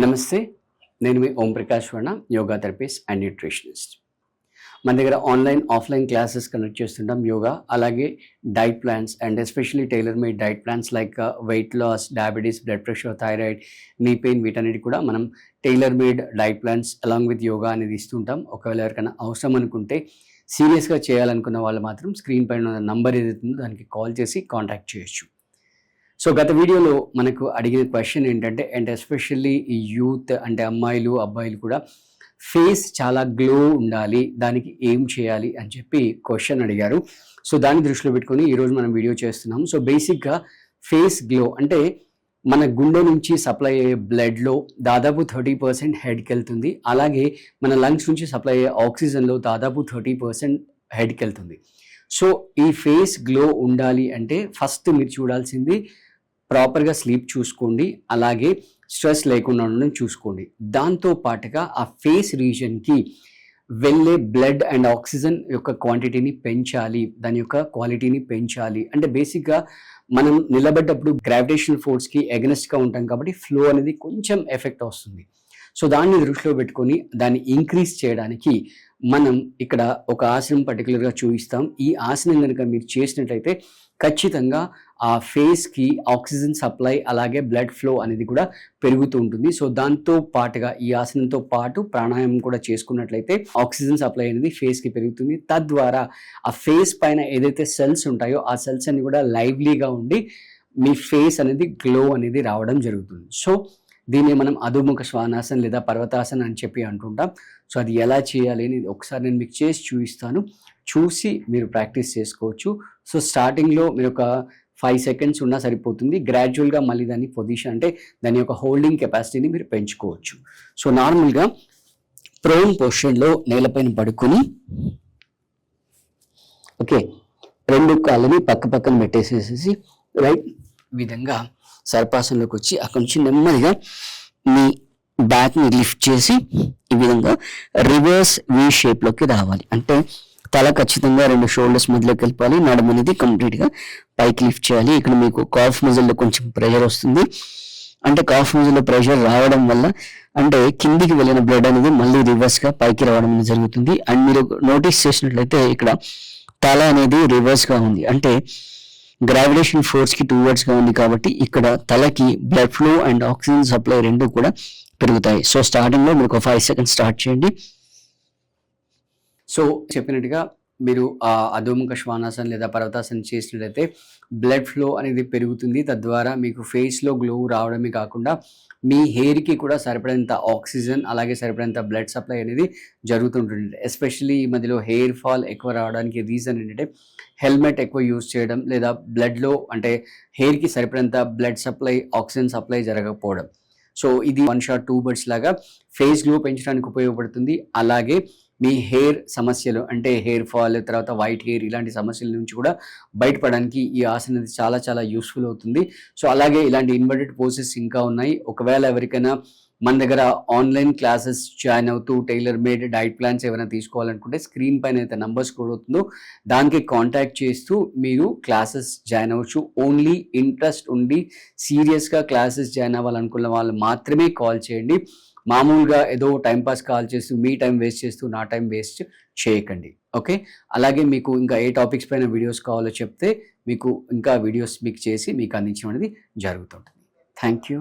నమస్తే. నేను మీ ఓం ప్రకాష్ వర్ణ, యోగా థెరపిస్ట్ అండ్ న్యూట్రిషనిస్ట్. మన దగ్గర ఆన్లైన్, ఆఫ్లైన్ క్లాసెస్ కండక్ట్ చేస్తుంటాం యోగా, అలాగే diet plans and especially tailor made diet plans like weight loss, diabetes, blood pressure, thyroid, knee pain, వీటన్నిటి కూడా మనం tailor made diet plans along with yoga అనేది ఇస్తుంటాం. ఒకవేళ ఎవరికైనా అవసరం అనుకుంటే, సీరియస్గా చేయాలనుకున్న వాళ్ళు మాత్రం స్క్రీన్ పైన ఉన్న నంబర్ ఏదైతే ఉందో దానికి కాల్ చేసి కాంటాక్ట్ చేయొచ్చు. సో గత వీడియోలో మనకు అడిగిన క్వశ్చన్ ఏంటంటే, అండ్ ఎస్పెషల్లీ ఈ యూత్ అంటే అమ్మాయిలు, అబ్బాయిలు కూడా ఫేస్ చాలా గ్లో ఉండాలి, దానికి ఏం చేయాలి అని చెప్పి క్వశ్చన్ అడిగారు. సో దాన్ని దృష్టిలో పెట్టుకొని ఈరోజు మనం వీడియో చేస్తున్నాం. సో బేసిక్గా ఫేస్ గ్లో అంటే మన గుండె నుంచి సప్లై అయ్యే బ్లడ్లో దాదాపు 30% హెడ్కి వెళ్తుంది. అలాగే మన లంగ్స్ నుంచి సప్లై అయ్యే ఆక్సిజన్లో దాదాపు 30% హెడ్కి వెళ్తుంది. సో ఈ ఫేస్ గ్లో ఉండాలి అంటే ఫస్ట్ మీరు చూడాల్సింది ప్రాపర్గా స్లీప్ చూసుకోండి, అలాగే స్ట్రెస్ లేకుండా ఉండడం చూసుకోండి. దాంతో పాటుగా ఆ ఫేస్ రీజన్కి వెళ్ళే బ్లడ్ అండ్ ఆక్సిజన్ యొక్క క్వాంటిటీని పెంచాలి, దాని యొక్క క్వాలిటీని పెంచాలి. అంటే బేసిక్గా మనం నిలబడ్డప్పుడు గ్రావిటేషనల్ ఫోర్స్కి ఎగనెస్ట్గా ఉంటాం కాబట్టి ఫ్లో అనేది కొంచెం ఎఫెక్ట్ వస్తుంది. సో దాన్ని దృష్టిలో పెట్టుకొని దాన్ని ఇంక్రీజ్ చేయడానికి మనం ఇక్కడ ఒక ఆసనం పర్టికులర్గా చూపిస్తాం. ఈ ఆసనం కనుక మీరు చేసినట్లయితే ఖచ్చితంగా ఆ ఫేస్కి ఆక్సిజన్ సప్లై అలాగే బ్లడ్ ఫ్లో అనేది కూడా పెరుగుతూ ఉంటుంది. సో దాంతో పాటుగా ఈ ఆసనంతో పాటు ప్రాణాయామం కూడా చేసుకున్నట్లయితే ఆక్సిజన్ సప్లై అనేది ఫేస్కి పెరుగుతుంది. తద్వారా ఆ ఫేస్ పైన ఏదైతే సెల్స్ ఉంటాయో ఆ సెల్స్ అన్ని కూడా లైవ్లీగా ఉండి మీ ఫేస్ అనేది గ్లో అనేది రావడం జరుగుతుంది. సో దీన్ని మనం అధోముఖ శ్వానాసనం లేదా పర్వతాసనం అని చెప్పి అంటుంటాం. సో అది ఎలా చేయాలి అని ఒకసారి నేను మీకు చేసి చూపిస్తాను, చూసి మీరు ప్రాక్టీస్ చేసుకోవచ్చు. సో స్టార్టింగ్లో మీరు ఒక 5 seconds ఉన్నా సరిపోతుంది. గ్రాడ్యువల్గా మళ్ళీ దాని పొజిషన్ అంటే దాని యొక్క హోల్డింగ్ కెపాసిటీని మీరు పెంచుకోవచ్చు. సో నార్మల్గా ప్రోన్ పొజిషన్లో నేలపైన పడుకొని ఓకే, 2 కాళ్ళని పక్క పక్కన పెట్టేసేసి రైట్ విధంగా సర్పాసనలోకి వచ్చి అక్కడి నుంచి నెమ్మదిగా మీ బ్యాక్ని లిఫ్ట్ చేసి ఈ విధంగా రివర్స్ వి షేప్లోకి రావాలి. అంటే తల ఖచ్చితంగా 2 షోల్డర్స్ మధ్యలోకి వెళ్ళిపోవాలి, నడుము అనేది కంప్లీట్గా పైకి లిఫ్ట్ చేయాలి. ఇక్కడ మీకు కాఫ్ మజిల్లో కొంచెం ప్రెషర్ వస్తుంది. అంటే కాఫ్ మజిల్లో ప్రెషర్ రావడం వల్ల అంటే కిందికి వెళ్ళిన బ్లడ్ అనేది మళ్ళీ రివర్స్గా పైకి రావడం అనేది జరుగుతుంది. అండ్ మీరు నోటీస్ చేసినట్లయితే ఇక్కడ తల అనేది రివర్స్గా ఉంది, అంటే గ్రావిటేషన్ ఫోర్స్కి టువర్డ్స్గా ఉంది కాబట్టి ఇక్కడ తలకి blood flow and oxygen supply రెండు కూడా పెరుగుతాయి. సో స్టార్టింగ్లో మీరు ఒక 5 seconds స్టార్ట్ చేయండి. సో చెప్పినట్టుగా మీరు అధోముఖ శ్వానాసనం లేదా పర్వతాసనం చేసినట్లయితే బ్లడ్ ఫ్లో అనేది పెరుగుతుంది. తద్వారా మీకు ఫేస్లో గ్లో రావడమే కాకుండా మీ హెయిర్కి కూడా సరిపడేంత ఆక్సిజన్ అలాగే సరిపడేంత బ్లడ్ సప్లై అనేది జరుగుతుంటుంది. ఎస్పెషల్లీ ఈ మధ్యలో హెయిర్ ఫాల్ ఎక్కువ రావడానికి రీజన్ ఏంటంటే హెల్మెట్ ఎక్కువ యూజ్ చేయడం లేదా బ్లడ్లో అంటే హెయిర్కి సరిపడేంత బ్లడ్ సప్లై, ఆక్సిజన్ సప్లై జరగకపోవడం. సో ఇది 1 shot 2 birds లాగా ఫేస్ గ్లో పెంచడానికి ఉపయోగపడుతుంది. అలాగే మీ హెయిర్ సమస్యలు అంటే హెయిర్ ఫాల్, తర్వాత వైట్ హెయిర్ ఇలాంటి సమస్యల నుంచి కూడా బయటపడడానికి ఈ ఆసనం చాలా చాలా యూస్ఫుల్ అవుతుంది. సో అలాగే ఇలాంటి ఇన్వర్టెడ్ పోసెస్ ఇంకా ఉన్నాయి. ఒకవేళ ఎవరికైనా మన దగ్గర ఆన్లైన్ క్లాసెస్ జాయిన్ అవుతూ టైలర్ మేడ్ డైట్ ప్లాన్స్ ఏమైనా తీసుకోవాలనుకుంటే స్క్రీన్ పైన అయితే నంబర్స్ కూడా అవుతుందో దానికి కాంటాక్ట్ చేస్తూ మీరు క్లాసెస్ జాయిన్ అవ్వచ్చు. ఓన్లీ ఇంట్రెస్ట్ ఉండి సీరియస్గా క్లాసెస్ జాయిన్ అవ్వాలనుకున్న వాళ్ళు మాత్రమే కాల్ చేయండి. మామూలుగా ఏదో టైంపాస్ కాల్ చేస్తూ మీ టైం వేస్ట్ చేస్తూ నా టైం వేస్ట్ చేయకండి. ఓకే, అలాగే మీకు ఇంకా ఏ టాపిక్స్ పైన వీడియోస్ కావాలో చెప్తే మీకు ఇంకా వీడియోస్ మీకు చేసి మీకు అందించడం అనేది జరుగుతుంటుంది. Thank you.